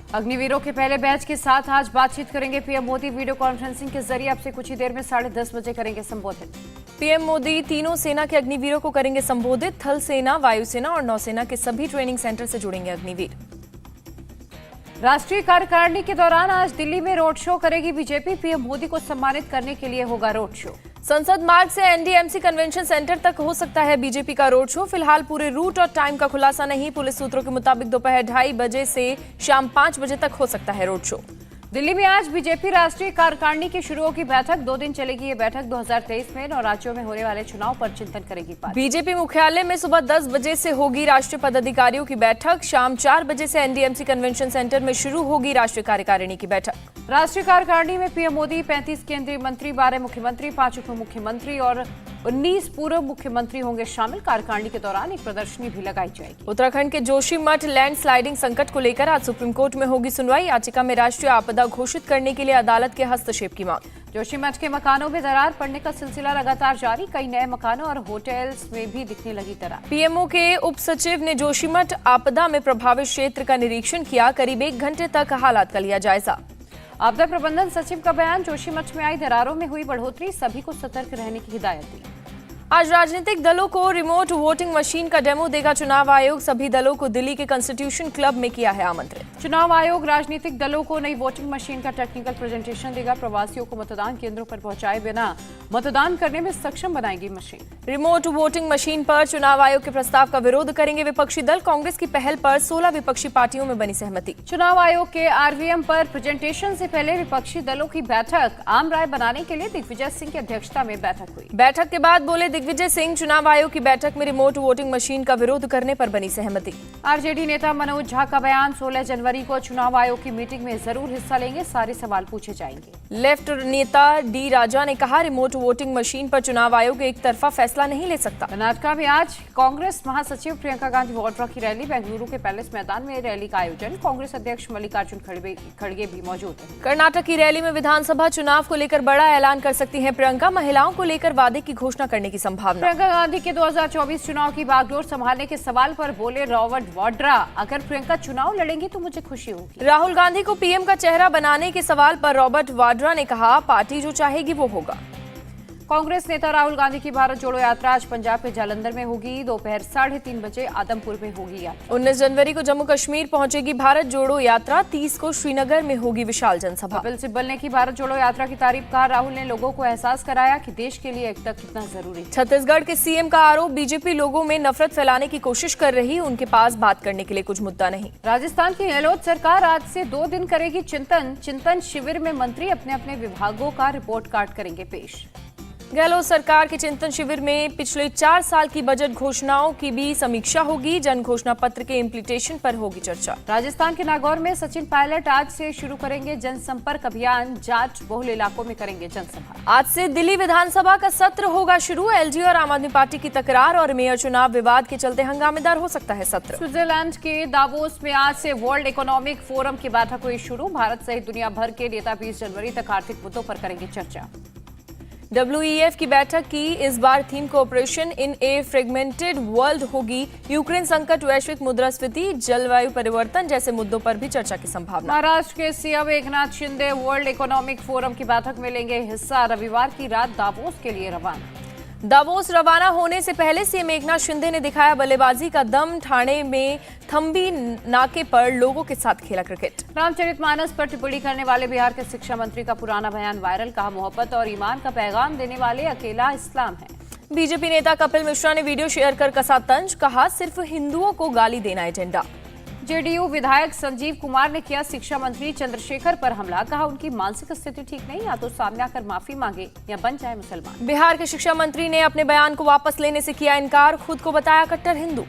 अग्निवीरों के पहले बैच के साथ आज बातचीत करेंगे पीएम मोदी। वीडियो कॉन्फ्रेंसिंग के जरिए अब से कुछ ही देर में 10:30 बजे करेंगे संबोधित। पीएम मोदी तीनों सेना के अग्निवीरों को करेंगे संबोधित। थल सेना, वायुसेना और नौसेना के सभी ट्रेनिंग सेंटर से जुड़ेंगे अग्निवीर। राष्ट्रीय कार्यकारिणी के दौरान आज दिल्ली में रोड शो करेगी बीजेपी। पीएम मोदी को सम्मानित करने के लिए होगा रोड शो। संसद मार्ग से एनडीएमसी कन्वेंशन सेंटर तक हो सकता है बीजेपी का रोड शो। फिलहाल पूरे रूट और टाइम का खुलासा नहीं। पुलिस सूत्रों के मुताबिक दोपहर 2:30 बजे से शाम 5 बजे तक हो सकता है रोड शो। दिल्ली में आज बीजेपी राष्ट्रीय कार्यकारिणी की शुरू होगी बैठक। 2 दिन चलेगी ये बैठक। 2023 में 9 राज्यों में होने वाले चुनाव पर चिंतन करेगी पार्टी। बीजेपी मुख्यालय में सुबह 10 बजे से होगी राष्ट्रीय पदाधिकारियों की बैठक। शाम 4 बजे से एनडीएमसी कन्वेंशन सेंटर में शुरू होगी राष्ट्रीय कार्यकारिणी की बैठक। राष्ट्रीय कार्यकारिणी में पीएम मोदी, 35 केंद्रीय मंत्री, 12 मुख्यमंत्री, 5 उप मुख्यमंत्री और 19 पूर्व मुख्यमंत्री होंगे शामिल। कार्यकारिणी के दौरान एक प्रदर्शनी भी लगाई जाएगी। उत्तराखंड के जोशीमठ लैंडस्लाइडिंग संकट को लेकर आज सुप्रीम कोर्ट में होगी सुनवाई। याचिका में राष्ट्रीय आपदा घोषित करने के लिए अदालत के हस्तक्षेप की मांग। जोशीमठ के मकानों में दरार पड़ने का सिलसिला लगातार जारी। कई नए मकानों और होटल्स में भी दिखने लगी दरार। पीएमओ के उप सचिव ने जोशीमठ आपदा में प्रभावित क्षेत्र का निरीक्षण किया। करीब 1 घंटे तक हालात का लिया जायजा। आपदा प्रबंधन सचिव का बयान, जोशीमठ में आई दरारों में हुई बढ़ोतरी, सभी को सतर्क रहने की हिदायत दी। आज राजनीतिक दलों को रिमोट वोटिंग मशीन का डेमो देगा चुनाव आयोग। सभी दलों को दिल्ली के कॉन्स्टिट्यूशन क्लब में किया है आमंत्रित। चुनाव आयोग राजनीतिक दलों को नई वोटिंग मशीन का टेक्निकल प्रेजेंटेशन देगा। प्रवासियों को मतदान केंद्रों पर पहुंचाए बिना मतदान करने में सक्षम बनाएगी मशीन। रिमोट वोटिंग मशीन पर चुनाव आयोग के प्रस्ताव का विरोध करेंगे विपक्षी दल। कांग्रेस की पहल पर 16 विपक्षी पार्टियों में बनी सहमति। चुनाव आयोग के आरवीएम पर प्रेजेंटेशन से पहले विपक्षी दलों की बैठक। आम राय बनाने के लिए दिग्विजय सिंह की अध्यक्षता में बैठक हुई। बैठक के बाद बोले दिग्विजय सिंह, चुनाव आयोग की बैठक में रिमोट वोटिंग मशीन का विरोध करने पर बनी सहमति। आरजेडी नेता मनोज झा का बयान, 16 जनवरी को चुनाव आयोग की मीटिंग में जरूर हिस्सा लेंगे, सारे सवाल पूछे जाएंगे। लेफ्ट नेता डी राजा ने कहा, रिमोट वोटिंग मशीन पर चुनाव आयोग एक तरफा फैसला नहीं ले सकता। कर्नाटक में आज कांग्रेस महासचिव प्रियंका गांधी वाड्रा की रैली। बेंगलुरु के पैलेस मैदान में रैली का आयोजन। कांग्रेस अध्यक्ष मल्लिकार्जुन खड़गे भी मौजूद हैं। कर्नाटक की रैली में विधानसभा चुनाव को लेकर बड़ा ऐलान कर सकती हैं प्रियंका। महिलाओं को लेकर वादे की घोषणा करने की संभावना। प्रियंका गांधी के 2024 चुनाव की बागडोर संभालने के सवाल पर बोले रॉबर्ट वाड्रा, अगर प्रियंका चुनाव लड़ेंगी तो मुझे खुशी होगी। राहुल गांधी को पीएम का चेहरा बनाने के सवाल पर रॉबर्ट वाड्रा ने कहा, पार्टी जो चाहेगी वो होगा। कांग्रेस नेता राहुल गांधी की भारत जोड़ो यात्रा आज पंजाब के जालंधर में होगी। दोपहर 3:30 बजे आदमपुर में होगी यात्रा। 19 जनवरी को जम्मू कश्मीर पहुंचेगी भारत जोड़ो यात्रा। 30 को श्रीनगर में होगी विशाल जनसभा। कपिल सिब्बल ने की भारत जोड़ो यात्रा की तारीफ। कहा, राहुल ने लोगों को एहसास कराया कि देश के लिए एकता कितना जरूरी है। छत्तीसगढ़ के सीएम का आरोप, बीजेपी लोगों में नफरत फैलाने की कोशिश कर रही, उनके पास बात करने के लिए कुछ मुद्दा नहीं। राजस्थान की गहलोत सरकार आज से 2 दिन करेगी चिंतन शिविर में मंत्री अपने अपने विभागों का रिपोर्ट कार्ड करेंगे पेश। गहलोत सरकार के चिंतन शिविर में पिछले 4 साल की बजट घोषणाओं की भी समीक्षा होगी। जन घोषणा पत्र के इम्प्लीमेंटेशन पर होगी चर्चा। राजस्थान के नागौर में सचिन पायलट आज से शुरू करेंगे जनसंपर्क अभियान। जाट बहुल इलाकों में करेंगे जनसभा। आज से दिल्ली विधानसभा का सत्र होगा शुरू। एलजी और आम आदमी पार्टी की तकरार और मेयर चुनाव विवाद के चलते हंगामेदार हो सकता है सत्र। स्विट्जरलैंड के दावोस में आज से वर्ल्ड इकोनॉमिक फोरम की बैठक हुई शुरू। भारत सहित दुनिया भर के नेता 20 जनवरी तक आर्थिक मुद्दों पर करेंगे चर्चा। WEF की बैठक की इस बार theme cooperation in a fragmented world होगी। यूक्रेन संकट, वैश्विक मुद्रास्फीति, जलवायु परिवर्तन जैसे मुद्दों पर भी चर्चा की संभावना। महाराष्ट्र के CM Eknath Shinde world economic forum की बैठक में लेंगे हिस्सा। रविवार की रात दावोस के लिए रवाना। दावोस रवाना होने से पहले सीएम एकनाथ शिंदे ने दिखाया बल्लेबाजी का दम। ठाणे में थम्बी नाके पर लोगों के साथ खेला क्रिकेट। रामचरितमानस पर टिप्पणी करने वाले बिहार के शिक्षा मंत्री का पुराना बयान वायरल। कहा, मोहब्बत और ईमान का पैगाम देने वाले अकेला इस्लाम है। बीजेपी नेता कपिल मिश्रा ने वीडियो शेयर कर कसा तंज। कहा, सिर्फ हिंदुओं को गाली देना एजेंडा। जेडीयू विधायक संजीव कुमार ने किया शिक्षा मंत्री चंद्रशेखर पर हमला। कहा, उनकी मानसिक स्थिति ठीक नहीं, या तो सामने आकर माफी मांगे या बन जाए मुसलमान। बिहार के शिक्षा मंत्री ने अपने बयान को वापस लेने से किया इनकार। खुद को बताया कट्टर हिंदू।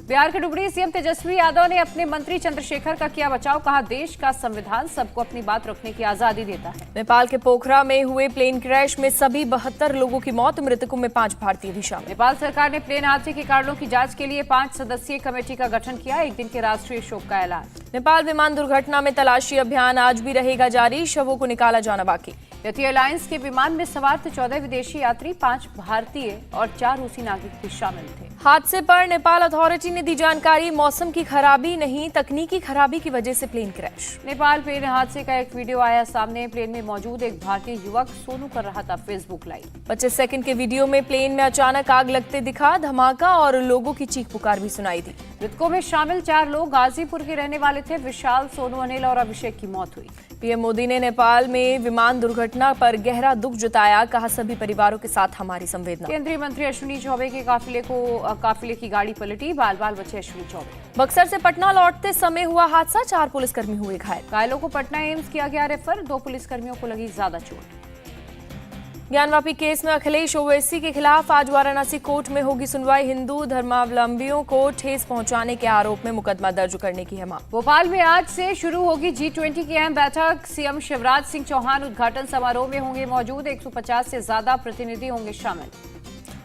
बिहार के डिप्टी सीएम तेजस्वी यादव ने अपने मंत्री चंद्रशेखर का किया बचाव। कहा, देश का संविधान सबको अपनी बात रखने की आजादी देता है। नेपाल के पोखरा में हुए प्लेन क्रैश में सभी 72 लोगों की मौत। मृतकों में 5 भारतीय भी शामिल। नेपाल सरकार ने प्लेन हादसे के कारणों की जांच के लिए 5 सदस्यीय कमेटी का गठन किया। 1 दिन के राष्ट्रीय शोक का ऐलान। नेपाल विमान दुर्घटना में तलाशी अभियान आज भी रहेगा जारी। शवों को निकाला जाना बाकी। यति एयरलाइंस के विमान में सवार थे 14 विदेशी यात्री, 5 भारतीय और 4 रूसी नागरिक भी शामिल थे। हादसे पर नेपाल अथॉरिटी ने दी जानकारी। मौसम की खराबी नहीं, तकनीकी खराबी की वजह से प्लेन क्रैश। नेपाल प्लेन हादसे का एक वीडियो आया सामने। प्लेन में मौजूद एक भारतीय युवक सोनू कर रहा था फेसबुक लाइव। 25 सेकंड के वीडियो में प्लेन में अचानक आग लगते दिखा, धमाका और लोगों की चीख पुकार भी सुनाई दी। मृतकों में शामिल 4 लोग गाजीपुर के रहने वाले थे। विशाल, सोनू, अनिल और अभिषेक की मौत हुई। पीएम मोदी ने नेपाल में विमान दुर्घटना पर गहरा दुख जताया, कहा सभी परिवारों के साथ हमारी संवेदना। केंद्रीय मंत्री अश्विनी चौबे के काफिले की गाड़ी पलटी, बाल बाल बचे अश्विनी चौबे। बक्सर से पटना लौटते समय हुआ हादसा, 4 पुलिसकर्मी हुए घायल। घायलों को पटना एम्स किया गया रेफर। 2 पुलिसकर्मियों को लगी ज्यादा चोट। ज्ञानवापी केस में अखिलेश ओवैसी के खिलाफ आज वाराणसी कोर्ट में होगी सुनवाई। हिंदू धर्मावलंबियों को ठेस पहुंचाने के आरोप में मुकदमा दर्ज करने की है मांग। भोपाल में आज से शुरू होगी G20 की अहम बैठक। सीएम शिवराज सिंह चौहान उद्घाटन समारोह में होंगे मौजूद। 150 से ज्यादा प्रतिनिधि होंगे शामिल।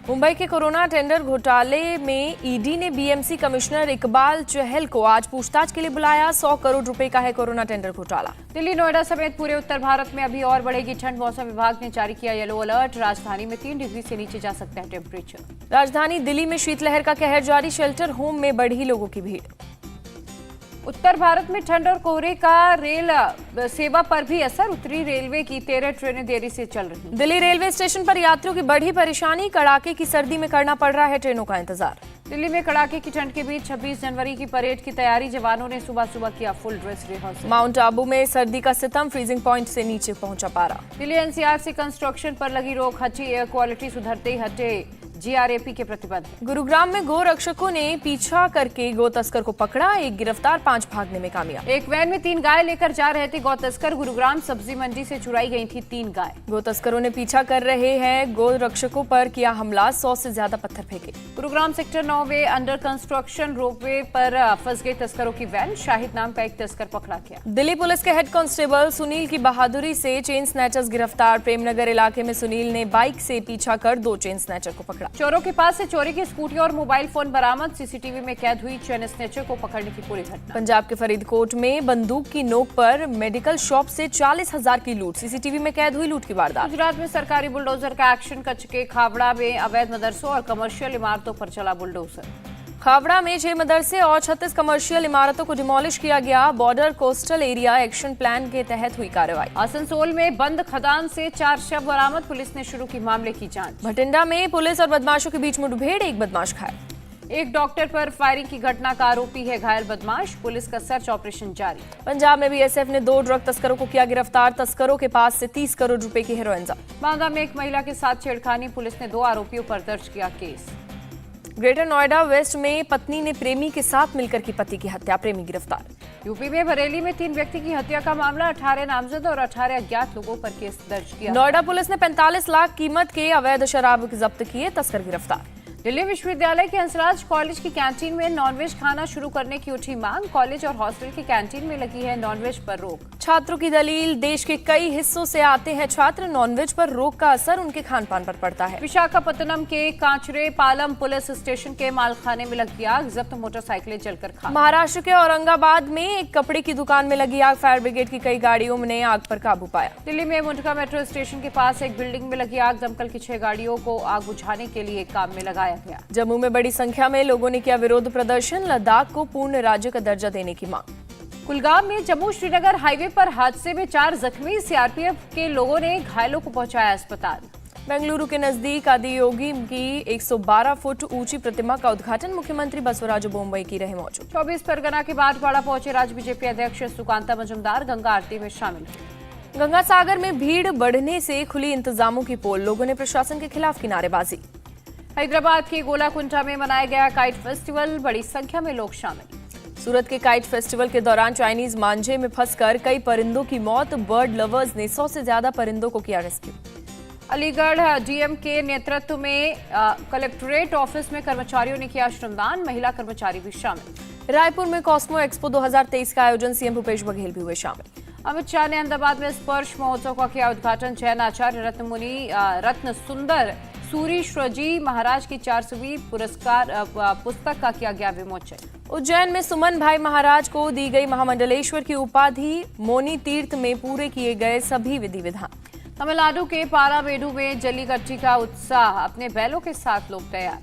मुंबई के कोरोना टेंडर घोटाले में ईडी ने बीएमसी कमिश्नर इकबाल चहल को आज पूछताछ के लिए बुलाया। 100 करोड़ रुपए का है कोरोना टेंडर घोटाला। दिल्ली, नोएडा समेत पूरे उत्तर भारत में अभी और बढ़ेगी ठंड। मौसम विभाग ने जारी किया येलो अलर्ट। राजधानी में 3 डिग्री से नीचे जा सकता है टेम्परेचर। राजधानी दिल्ली में शीतलहर का कहर जारी, शेल्टर होम में बढ़ी लोगों की भीड़। उत्तर भारत में ठंड और कोहरे का रेल सेवा पर भी असर। उत्तरी रेलवे की 13 ट्रेनें देरी से चल रही। दिल्ली रेलवे स्टेशन पर यात्रियों की बढ़ी परेशानी, कड़ाके की सर्दी में करना पड़ रहा है ट्रेनों का इंतजार। दिल्ली में कड़ाके की ठंड के बीच 26 जनवरी की परेड की तैयारी। जवानों ने सुबह सुबह किया full dress rehearsal. Mount Abu में सर्दी का सितम, फ्रीजिंग पॉइंट से नीचे पहुंचा पारा। दिल्ली एनसीआर से कंस्ट्रक्शन पर लगी रोक हटी। एयर क्वालिटी सुधरते ही हटे जीआरएपी के प्रतिबंध। गुरुग्राम में गो रक्षकों ने पीछा करके गो तस्कर को पकड़ा, 1 गिरफ्तार, 5 भागने में कामयाब। एक वैन में 3 गाय लेकर जा रहे थे गौ तस्कर। गुरुग्राम सब्जी मंडी से चुराई गई थी 3 गाय। गो तस्करों ने पीछा कर रहे हैं गो रक्षकों पर किया हमला, 100 से ज्यादा पत्थर फेंके। गुरुग्राम सेक्टर 9 में अंडर कंस्ट्रक्शन रोपवे पर फंस गई तस्करों की वैन। शाहिद नाम का एक तस्कर पकड़ा गया। दिल्ली पुलिस के हेड कांस्टेबल सुनील की बहादुरी से चेन स्नैचर्स गिरफ्तार। प्रेमनगर इलाके में सुनील ने बाइक से पीछा कर 2 चेन स्नैचर को पकड़ा। चोरों के पास से चोरी की स्कूटी और मोबाइल फोन बरामद। सीसीटीवी में कैद हुई चेन स्नैचर को पकड़ने की पूरी घटना। पंजाब के फरीदकोट में बंदूक की नोक पर मेडिकल शॉप से 40,000 की लूट। सीसीटीवी में कैद हुई लूट की वारदात। गुजरात में सरकारी बुलडोजर का एक्शन। कच्छ के खावड़ा में अवैध मदरसों और कमर्शियल इमारतों पर चला बुलडोजर। खावड़ा में 6 मदरसे और 36 कमर्शियल इमारतों को डिमोलिश किया गया। Border coastal area action plan के तहत हुई कार्रवाई। आसनसोल में बंद खदान से 4 शव बरामद। पुलिस ने शुरू की मामले की जांच। भटिंडा में पुलिस और बदमाशों के बीच मुठभेड़, 1 बदमाश घायल। एक डॉक्टर पर फायरिंग की घटना का आरोपी है घायल बदमाश। पुलिस का सर्च ऑपरेशन जारी। पंजाब में बीएसएफ ने 2 ड्रग तस्करों को किया गिरफ्तार। तस्करों के पास से 30 करोड़ रुपए की हेरोइन जब्त। बांदा में एक महिला के साथ छेड़खानी। पुलिस ने 2 आरोपियों पर दर्ज किया केस। ग्रेटर नोएडा वेस्ट में पत्नी ने प्रेमी के साथ मिलकर की पति की हत्या, प्रेमी गिरफ्तार। यूपी में बरेली में 3 व्यक्ति की हत्या का मामला। 18 नामजद और 18 अज्ञात लोगों पर केस दर्ज किया। नोएडा पुलिस ने 45 लाख कीमत के अवैध शराब जब्त किए, तस्कर गिरफ्तार। दिल्ली विश्वविद्यालय के हंसराज कॉलेज की कैंटीन में नॉनवेज खाना शुरू करने की उठी मांग। कॉलेज और हॉस्टल की कैंटीन में लगी है नॉनवेज पर रोक। छात्रों की दलील, देश के कई हिस्सों से आते हैं छात्र, नॉनवेज पर रोक का असर उनके खान पान पर पड़ता है। विशाखापत्तनम के कांचरे पालम पुलिस स्टेशन के मालखाने में लगी आग। जब्त मोटरसाइकिलें जलकर खाक। महाराष्ट्र के औरंगाबाद में एक कपड़े की दुकान में लगी आग। फायर ब्रिगेड की कई गाड़ियों ने आग पर काबू पाया। दिल्ली में मुंडका मेट्रो स्टेशन के पास एक बिल्डिंग में लगी आग। दमकल की 6 गाड़ियों को आग बुझाने के लिए काम में लगाया गया। जम्मू में बड़ी संख्या में लोगों ने किया विरोध प्रदर्शन, लद्दाख को पूर्ण राज्य का दर्जा देने की मांग। कुलगाम में जम्मू श्रीनगर हाईवे पर हादसे में 4 जख्मी। सीआरपीएफ के लोगों ने घायलों को पहुंचाया अस्पताल। बेंगलुरु के नजदीक आदियोगी की 112 फुट ऊंची प्रतिमा का उद्घाटन, मुख्यमंत्री बसवराज बोम्मई की रहे मौजूद। 24 परगना के बांसवाड़ा पहुंचे राज्य बीजेपी अध्यक्ष सुकांता मजुमदार। गंगा आरती में शामिल हुए। गंगा सागर में भीड़ बढ़ने से खुली इंतजामों की पोल, लोगों ने प्रशासन के खिलाफ की नारेबाजी। हैदराबाद के गोलाकुंठा में मनाया गया काइट फेस्टिवल। बड़ी संख्या में लोग शामिल। सूरत के काइट फेस्टिवल के दौरान चाइनीज मांझे में फंसकर कई परिंदों की मौत। बर्ड लवर्स ने 100 से ज्यादा परिंदों को किया रेस्क्यू। अलीगढ़ डीएम के नेतृत्व में कलेक्ट्रेट ऑफिस में कर्मचारियों ने किया श्रमदान। महिला कर्मचारी भी शामिल। रायपुर में कॉस्मो एक्सपो 2023 का आयोजन, सीएम भूपेश बघेल भी हुए शामिल। अमित शाह ने अहमदाबाद में स्पर्श महोत्सव का किया उद्घाटन। जैन आचार्य रत्न सुंदर सूरी श्रजी महाराज की 400वीं पुस्तक का किया गया विमोचन। उज्जैन में सुमन भाई महाराज को दी गई महामंडलेश्वर की उपाधि। मोनी तीर्थ में पूरे किए गए सभी विधि विधान। तमिलनाडु के पारामेडु में जल्लीकट्टी का उत्साह। अपने बैलों के साथ लोग तैयार।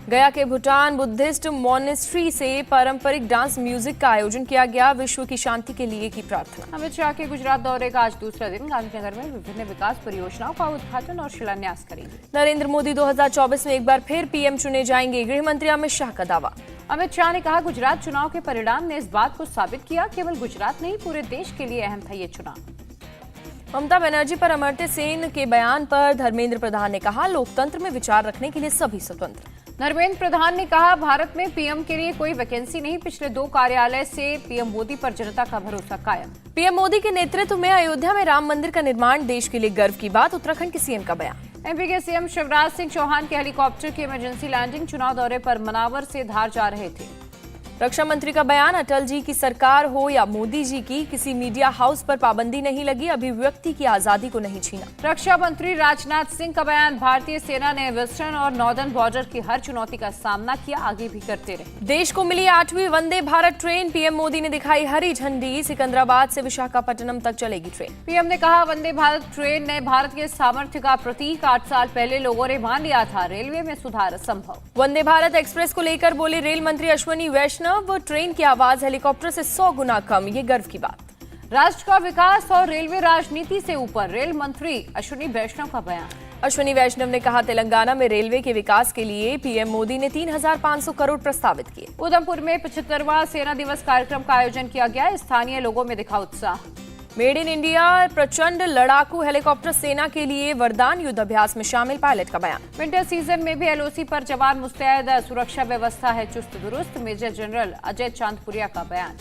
गया के भूटान बुद्धिस्ट मॉनेस्ट्री से पारंपरिक डांस म्यूजिक का आयोजन किया गया। विश्व की शांति के लिए की प्रार्थना। अमित शाह के गुजरात दौरे का आज दूसरा दिन। गांधीनगर में विभिन्न विकास परियोजनाओं का उद्घाटन और शिलान्यास करेंगे। नरेंद्र मोदी 2024 में एक बार फिर पीएम चुने जाएंगे, गृह मंत्री अमित शाह का दावा। अमित शाह ने कहा, गुजरात चुनाव के परिणाम ने इस बात को साबित किया, केवल गुजरात नहीं पूरे देश के लिए अहम था ये चुनाव। ममता बनर्जी पर अमर्त्य सेन के बयान पर धर्मेंद्र प्रधान ने कहा, लोकतंत्र में विचार रखने के लिए सभी स्वतंत्र। धर्मेंद्र प्रधान ने कहा, भारत में पीएम के लिए कोई वैकेंसी नहीं। पिछले 2 कार्यालय से पीएम मोदी पर जनता का भरोसा कायम। पीएम मोदी के नेतृत्व में अयोध्या में राम मंदिर का निर्माण देश के लिए गर्व की बात। उत्तराखंड के सीएम का बयान। एमपी के सीएम शिवराज सिंह चौहान के हेलीकॉप्टर की इमरजेंसी लैंडिंग। चुनाव दौरे पर मनावर से धार जा रहे थे। रक्षा मंत्री का बयान, अटल जी की सरकार हो या मोदी जी की, किसी मीडिया हाउस पर पाबंदी नहीं लगी, अभिव्यक्ति की आजादी को नहीं छीना। रक्षा मंत्री राजनाथ सिंह का बयान, भारतीय सेना ने वेस्टर्न और नॉर्दर्न बॉर्डर की हर चुनौती का सामना किया, आगे भी करते रहे। देश को मिली 8वीं वंदे भारत ट्रेन। पीएम मोदी ने दिखाई हरी झंडी। सिकंदराबाद से विशाखापट्टनम तक चलेगी ट्रेन। पीएम ने कहा, वंदे भारत ट्रेन नए भारत के सामर्थ्य का प्रतीक। 8 साल पहले लोगों ने मान लिया था, रेलवे में सुधार संभव। वंदे भारत एक्सप्रेस को लेकर बोले रेल मंत्री अश्विनी वैष्णव, ट्रेन की आवाज हेलीकॉप्टर से 100 गुना कम, ये गर्व की बात। राष्ट्र का विकास और रेलवे राजनीति से ऊपर, रेल मंत्री अश्विनी वैष्णव का बयान। अश्विनी वैष्णव ने कहा, तेलंगाना में रेलवे के विकास के लिए पीएम मोदी ने 3,500 करोड़ प्रस्तावित किए। उधमपुर में 75वां सेना दिवस कार्यक्रम का आयोजन किया गया। स्थानीय लोगों में दिखा उत्साह। मेड इन इंडिया प्रचंड लड़ाकू हेलीकॉप्टर सेना के लिए वरदान। युद्ध अभ्यास में शामिल पायलट का बयान। विंटर सीजन में भी एलओसी पर जवान मुस्तैद। सुरक्षा व्यवस्था है चुस्त दुरुस्त। मेजर जनरल अजय चांदपुरिया का बयान।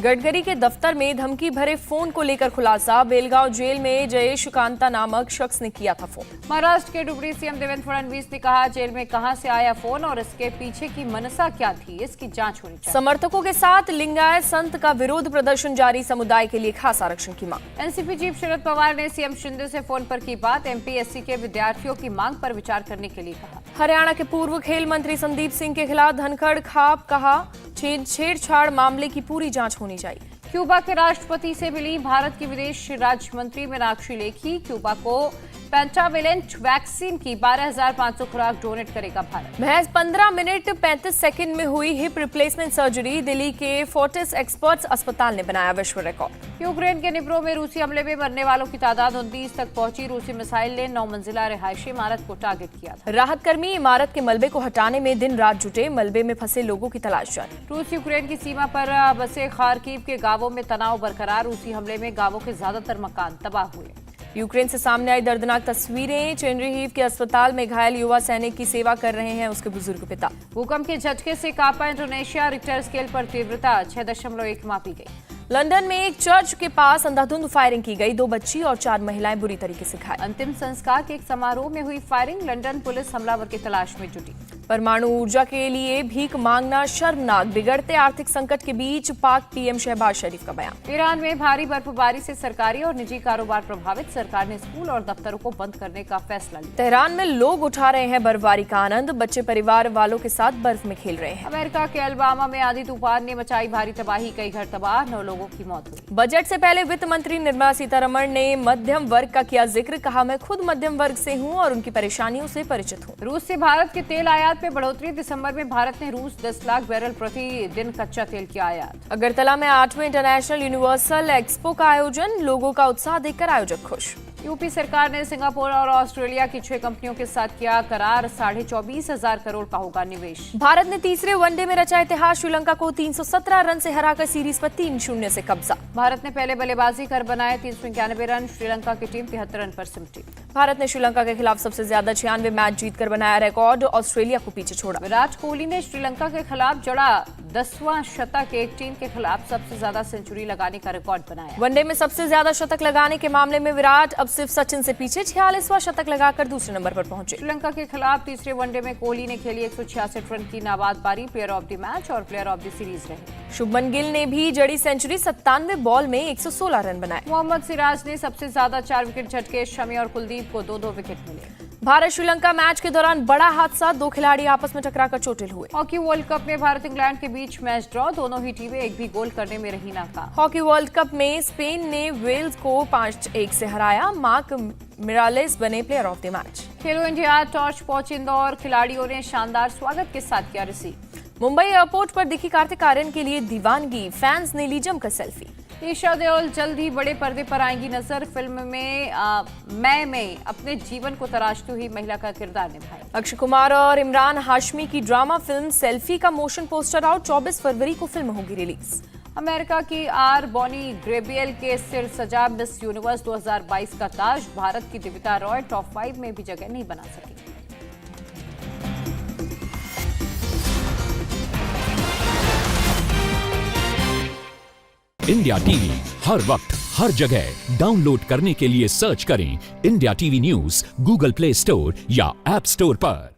गडकरी के दफ्तर में धमकी भरे फोन को लेकर खुलासा। बेलगांव जेल में जयेश कांता नामक शख्स ने किया था फोन। महाराष्ट्र के डिप्टी सीएम देवेंद्र फडणवीस ने कहा, जेल में कहां से आया फोन और इसके पीछे की मनसा क्या थी, इसकी जांच होनी चाहिए। समर्थकों के साथ लिंगायत संत का विरोध प्रदर्शन जारी। समुदाय के लिए खास आरक्षण की मांग। एनसीपी चीफ शरद पवार ने सीएम शिंदे से फोन पर की बात। एमपीएससी के विद्यार्थियों की मांग पर विचार करने के लिए कहा। हरियाणा के पूर्व खेल मंत्री संदीप सिंह के खिलाफ धनखड़ खाप कहा, छेड़छाड़ मामले की पूरी जांच होनी चाहिए। क्यूबा के राष्ट्रपति से मिली भारत की विदेश राज्य मंत्री मीनाक्षी लेखी। क्यूबा को पेंटावेलेंट वैक्सीन की 12,500 खुराक डोनेट करेगा भारत। महज 15 मिनट 35 सेकंड में हुई हिप रिप्लेसमेंट सर्जरी। दिल्ली के फोर्टिस एक्सपर्ट्स अस्पताल ने बनाया विश्व रिकॉर्ड। यूक्रेन के निप्रो में रूसी हमले में मरने वालों की तादाद 29 तक पहुंची। रूसी मिसाइल ने 9 मंजिला रिहायशी इमारत को टारगेट किया था। राहत कर्मी इमारत के मलबे को हटाने में दिन रात जुटे। मलबे में फंसे लोगों की तलाश जारी। रूस यूक्रेन की सीमा पर बसे खार्किव के गांवों में तनाव बरकरार। रूसी हमले में गांवों के ज्यादातर मकान तबाह हुए। यूक्रेन से सामने आई दर्दनाक तस्वीरें। चेनरीहीव के अस्पताल में घायल युवा सैनिक की सेवा कर रहे हैं उसके बुजुर्ग पिता। भूकंप के झटके से कांपा इंडोनेशिया। रिक्टर स्केल पर तीव्रता 6.1 मापी गई। लंदन में एक चर्च के पास अंधाधुंध फायरिंग की गई। 2 बच्ची और 4 महिलाएं बुरी तरीके से घायल। अंतिम संस्कार के एक समारोह में हुई फायरिंग। लंदन पुलिस हमलावर की तलाश में जुटी। परमाणु ऊर्जा के लिए भीख मांगना शर्मनाक। बिगड़ते आर्थिक संकट के बीच पाक पीएम शहबाज शरीफ का बयान। ईरान में भारी बर्फबारी से सरकारी और निजी कारोबार प्रभावित। सरकार ने स्कूल और दफ्तरों को बंद करने का फैसला लिया। तेहरान में लोग उठा रहे हैं बर्फबारी का आनंद। बच्चे परिवार वालों के साथ बर्फ में खेल रहे हैं। अमेरिका के अल्बामा में आंधी तूफान ने मचाई भारी तबाही। कई घर तबाह, 9 लोगों की मौत हुई। बजट से पहले वित्त मंत्री निर्मला सीतारमण ने मध्यम वर्ग का किया जिक्र। कहा, मैं खुद मध्यम वर्ग से हूं और उनकी परेशानियों से परिचित हूं। रूस से भारत के तेल आयात में बढ़ोतरी। दिसंबर में भारत ने रूस 10 लाख बैरल प्रति दिन कच्चा तेल की आयात। अगरतला में 8वें इंटरनेशनल यूनिवर्सल एक्सपो का आयोजन। लोगों का उत्साह देखकर आयोजक खुश। यूपी सरकार ने सिंगापुर और ऑस्ट्रेलिया की 6 कंपनियों के साथ किया करार। 24,500 करोड़ का होगा निवेश। भारत ने तीसरे वनडे में रचा इतिहास। श्रीलंका को 317 रन से हराकर सीरीज पर 3-0 से कब्जा। भारत ने पहले बल्लेबाजी कर बनाए 391 रन। श्रीलंका की टीम 73 रन पर सिमटी। भारत ने श्रीलंका के खिलाफ सबसे ज्यादा 96 मैच जीतकर बनाया रिकॉर्ड। ऑस्ट्रेलिया को पीछे छोड़ा। विराट कोहली ने श्रीलंका के खिलाफ जड़ा 10वां शतक। एक टीम के खिलाफ सबसे ज्यादा सेंचुरी लगाने का रिकॉर्ड बनाया। वनडे में सबसे ज्यादा शतक लगाने के मामले में विराट अब सिर्फ सचिन से पीछे 46वां शतक लगाकर दूसरे नंबर पर पहुंचे। श्रीलंका के खिलाफ तीसरे वनडे में कोहली ने खेली 166 रन की नाबाद पारी। प्लेयर ऑफ द मैच और प्लेयर ऑफ द सीरीज रहे। शुभमन गिल ने भी जड़ी सेंचुरी। 97 बॉल में 116 रन बनाए। मोहम्मद सिराज ने सबसे ज्यादा 4 विकेट झटके। शमी और कुलदीप को 2-2 विकेट मिले। भारत श्रीलंका मैच के दौरान बड़ा हादसा, 2 खिलाड़ी आपस में टकराकर चोटिल हुए। हॉकी वर्ल्ड कप में भारत इंग्लैंड के बीच मैच ड्रॉ, दोनों ही टीमें एक भी गोल करने में रही नाकाम। हॉकी वर्ल्ड कप में स्पेन ने वेल्स को 5-1 से हराया, मार्क मिरालेस बने player of the match. Khelo India torch पहुंचे इंदौर, खिलाड़ियों ने शानदार स्वागत के साथ किया रिसीव। मुंबई एयरपोर्ट पर दिखी कार्तिक आर्यन के लिए दीवानगी, फैंस ने ली जमकर सेल्फी। ईशा देओल जल्द ही बड़े पर्दे पर आएंगी नजर, फिल्म में मैं अपने जीवन को तराशती हुई महिला का किरदार निभाया। अक्षय कुमार और इमरान हाशमी की ड्रामा फिल्म सेल्फी का मोशन पोस्टर आउट, 24 फरवरी को फिल्म होगी रिलीज। अमेरिका की आर बॉनी ग्रेबियल के सिर सजा मिस यूनिवर्स 2022 का ताज, भारत की दिविता रॉय टॉप 5 में भी जगह नहीं बना सकी। इंडिया टीवी हर वक्त हर जगह डाउनलोड करने के लिए सर्च करें India TV news Google play store या ऐप स्टोर पर।